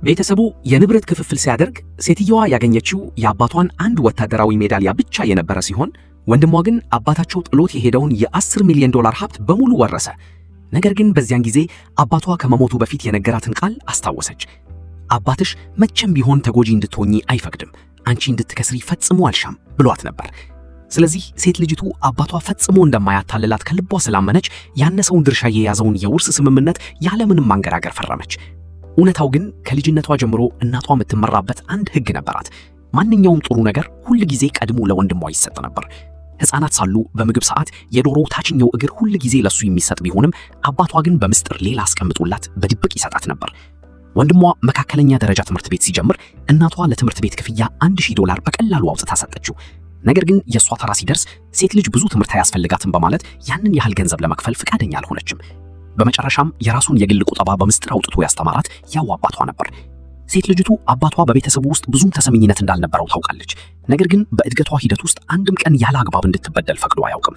ቤተሰቡ የንብረት ክፍፍል ሲያደርግ ሴትየዋ ያገኘችው የአባቷን አንድ ወታደራዊ ሜዳሊያ ብቻ የነበረ ሲሆን ወንድሟ ግን አባታቸው ጥሎት የሄደውን የ10 ሚሊዮን ዶላር ሀብት በሙሉ ወረሰ። ነገር ግን በዚያን ጊዜ አባቷ ከመሞቱ በፊት የነገራትን ቃል አስታወሰች። አባትሽ መቼም ቢሆን ተጎጂ እንድትሆኚ አይፈቅድም፣ አንቺ እንድትከስሪ ፈጽሞ አልሻም ብሏት ነበር። ስለዚህ ሴት ልጅቱ አባቷ ፈጽሞ እንደማያታልላት ከልቧ ስላመነች ያነሰውን ድርሻ የያዘውን የውርስ ስምምነት ያለምንም ማንገራገር ፈረመች። እውነታው ግን ከልጅነቷ ጀምሮ እናቷ የምትመራበት አንድ ሕግ ነበራት። ማንኛውም ጥሩ ነገር ሁል ጊዜ ቀድሞ ለወንድሟ ይሰጥ ነበር። ሕፃናት ሳሉ በምግብ ሰዓት የዶሮው ታችኛው እግር ሁል ጊዜ ለሱ የሚሰጥ ቢሆንም አባቷ ግን በምስጢር ሌላ አስቀምጦላት በድብቅ ይሰጣት ነበር። ወንድሟ መካከለኛ ደረጃ ትምህርት ቤት ሲጀምር እናቷ ለትምህርት ቤት ክፍያ $1000 በቀላሉ አውጥታ ሰጠችው። ነገር ግን የሷ ተራ ሲደርስ ሴት ልጅ ብዙ ትምህርት አያስፈልጋትም በማለት ያንን ያህል ገንዘብ ለመክፈል ፍቃደኛ አልሆነችም። በመጨረሻም የራሱን የግል ቁጠባ በምስጢር አውጥቶ ያስተማራት ያው አባቷ ነበር። ሴት ልጅቱ አባቷ በቤተሰቡ ውስጥ ብዙም ተሰሚኝነት እንዳልነበረው ታውቃለች። ነገር ግን በእድገቷ ሂደት ውስጥ አንድም ቀን ያለ አግባብ እንድትበደል ፈቅዶ አያውቅም።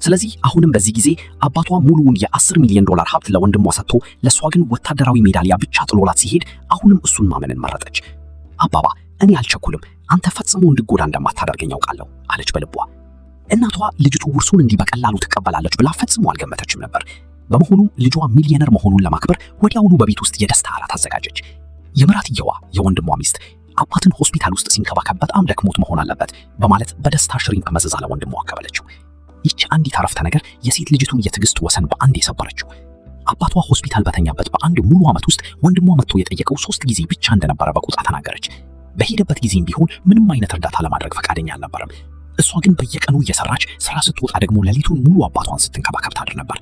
ስለዚህ አሁንም በዚህ ጊዜ አባቷ ሙሉውን የ10 ሚሊዮን ዶላር ሀብት ለወንድሟ ሰጥቶ ለሷ ግን ወታደራዊ ሜዳሊያ ብቻ ጥሎላት ሲሄድ አሁንም እሱን ማመንን መረጠች። አባባ እኔ አልቸኩልም፣ አንተ ፈጽሞ እንድጎዳ እንደማታደርገኝ አውቃለሁ አለች በልቧ። እናቷ ልጅቱ ውርሱን እንዲህ በቀላሉ ትቀበላለች ብላ ፈጽሞ አልገመተችም ነበር። በመሆኑም ልጇ ሚሊዮነር መሆኑን ለማክበር ወዲያውኑ በቤት ውስጥ የደስታ እራት አዘጋጀች። የምራትየዋ የወንድሟ ሚስት አባትን ሆስፒታል ውስጥ ሲንከባከብ በጣም ደክሞት መሆን አለበት በማለት በደስታ ሽሪምፕ መዘዛ ለወንድሟ አቀበለችው። ይህች አንዲት አረፍተ ነገር የሴት ልጅቱን የትዕግስት ወሰን በአንድ የሰበረችው። አባቷ ሆስፒታል በተኛበት በአንድ ሙሉ ዓመት ውስጥ ወንድሟ መጥቶ የጠየቀው 3 ጊዜ ብቻ እንደነበረ በቁጣ ተናገረች። በሄደበት ጊዜም ቢሆን ምንም አይነት እርዳታ ለማድረግ ፈቃደኛ አልነበረም። እሷ ግን በየቀኑ እየሰራች ስራ ስትወጣ ደግሞ ሌሊቱን ሙሉ አባቷን ስትንከባከብ ታድር ነበር።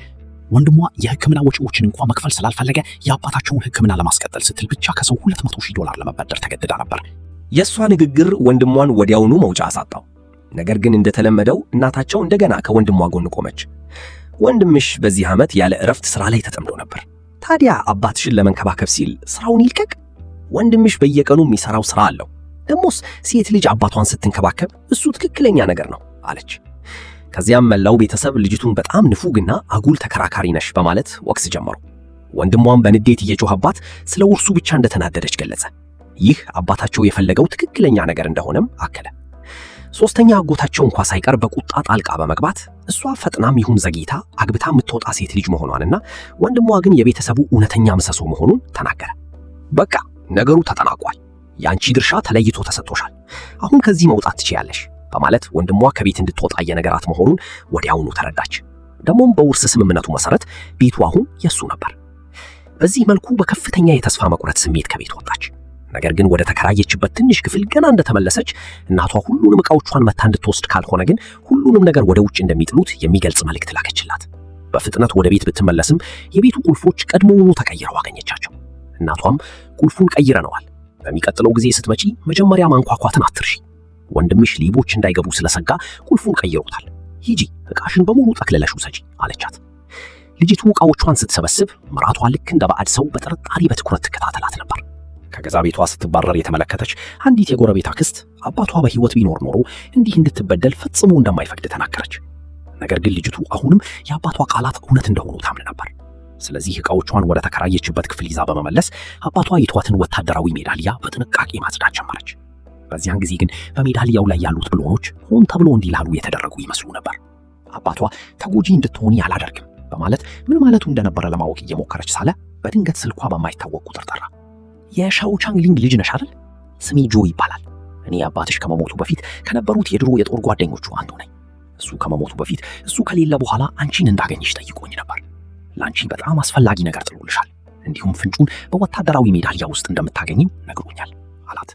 ወንድሟ የሕክምና ወጪዎችን እንኳን መክፈል ስላልፈለገ የአባታቸውን ሕክምና ለማስቀጠል ስትል ብቻ ከሰው $200,000 ለመበደር ተገድዳ ነበር። የእሷ ንግግር ወንድሟን ወዲያውኑ መውጫ አሳጣው። ነገር ግን እንደተለመደው እናታቸው እንደገና ከወንድሟ ጎን ቆመች። ወንድምሽ በዚህ ዓመት ያለ እረፍት ስራ ላይ ተጠምዶ ነበር። ታዲያ አባትሽን ለመንከባከብ ሲል ስራውን ይልቀቅ? ወንድምሽ በየቀኑ የሚሰራው ስራ አለው። ደሞስ ሴት ልጅ አባቷን ስትንከባከብ እሱ ትክክለኛ ነገር ነው አለች። ከዚያም መላው ቤተሰብ ልጅቱን በጣም ንፉግና አጉል ተከራካሪ ነሽ በማለት ወቅስ ጀመሩ። ወንድሟም በንዴት እየጮኸባት ስለ ውርሱ ብቻ እንደተናደደች ገለጸ። ይህ አባታቸው የፈለገው ትክክለኛ ነገር እንደሆነም አከለ። ሶስተኛ አጎታቸው እንኳን ሳይቀር በቁጣ ጣልቃ በመግባት እሷ ፈጥናም ይሁን ዘግይታ አግብታ የምትወጣ ሴት ልጅ መሆኗንና ወንድሟ ግን የቤተሰቡ እውነተኛ ምሰሶ መሆኑን ተናገረ። በቃ ነገሩ ተጠናቋል፣ ያንቺ ድርሻ ተለይቶ ተሰጥቶሻል፣ አሁን ከዚህ መውጣት ትችያለሽ በማለት ወንድሟ ከቤት እንድትወጣ የነገራት መሆኑን ወዲያውኑ ተረዳች። ደሞም በውርስ ስምምነቱ መሰረት ቤቱ አሁን የሱ ነበር። በዚህ መልኩ በከፍተኛ የተስፋ መቁረጥ ስሜት ከቤት ወጣች። ነገር ግን ወደ ተከራየችበት ትንሽ ክፍል ገና እንደተመለሰች እናቷ ሁሉንም ዕቃዎቿን መታ እንድትወስድ ካልሆነ ግን ሁሉንም ነገር ወደ ውጭ እንደሚጥሉት የሚገልጽ መልእክት ላከችላት። በፍጥነት ወደ ቤት ብትመለስም የቤቱ ቁልፎች ቀድሞውኑ ተቀይረው አገኘቻቸው። እናቷም ቁልፉን ቀይረነዋል፣ በሚቀጥለው ጊዜ ስትመጪ መጀመሪያ ማንኳኳትን አትርሺ፣ ወንድምሽ ሌቦች እንዳይገቡ ስለሰጋ ቁልፉን ቀይሮታል፣ ሂጂ ዕቃሽን በሙሉ ጠቅልለሽ ውሰጂ አለቻት። ልጅቱ ዕቃዎቿን ስትሰበስብ ምራቷ ልክ እንደ ባዕድ ሰው በጥርጣሬ በትኩረት ትከታተላት ነበር። ከገዛ ቤቷ ስትባረር የተመለከተች አንዲት የጎረቤት አክስት አባቷ በሕይወት ቢኖር ኖሮ እንዲህ እንድትበደል ፈጽሞ እንደማይፈቅድ ተናገረች። ነገር ግን ልጅቱ አሁንም የአባቷ ቃላት እውነት እንደሆኑ ታምን ነበር። ስለዚህ ዕቃዎቿን ወደ ተከራየችበት ክፍል ይዛ በመመለስ አባቷ የቷትን ወታደራዊ ሜዳሊያ በጥንቃቄ ማጽዳት ጀመረች። በዚያን ጊዜ ግን በሜዳሊያው ላይ ያሉት ብሎኖች ሆን ተብሎ እንዲላሉ የተደረጉ ይመስሉ ነበር። አባቷ ተጎጂ እንድትሆኒ አላደርግም በማለት ምን ማለቱ እንደነበረ ለማወቅ እየሞከረች ሳለ በድንገት ስልኳ በማይታወቅ ቁጥር ጠራ። የሻኦቻንግ ሊንግ ልጅ ነሽ አይደል? ስሜ ጆ ይባላል። እኔ አባትሽ ከመሞቱ በፊት ከነበሩት የድሮ የጦር ጓደኞቹ አንዱ ነኝ። እሱ ከመሞቱ በፊት እሱ ከሌለ በኋላ አንቺን እንዳገኝሽ ጠይቆኝ ነበር። ለአንቺ በጣም አስፈላጊ ነገር ጥሎልሻል፣ እንዲሁም ፍንጩን በወታደራዊ ሜዳሊያ ውስጥ እንደምታገኝም ነግሮኛል አላት።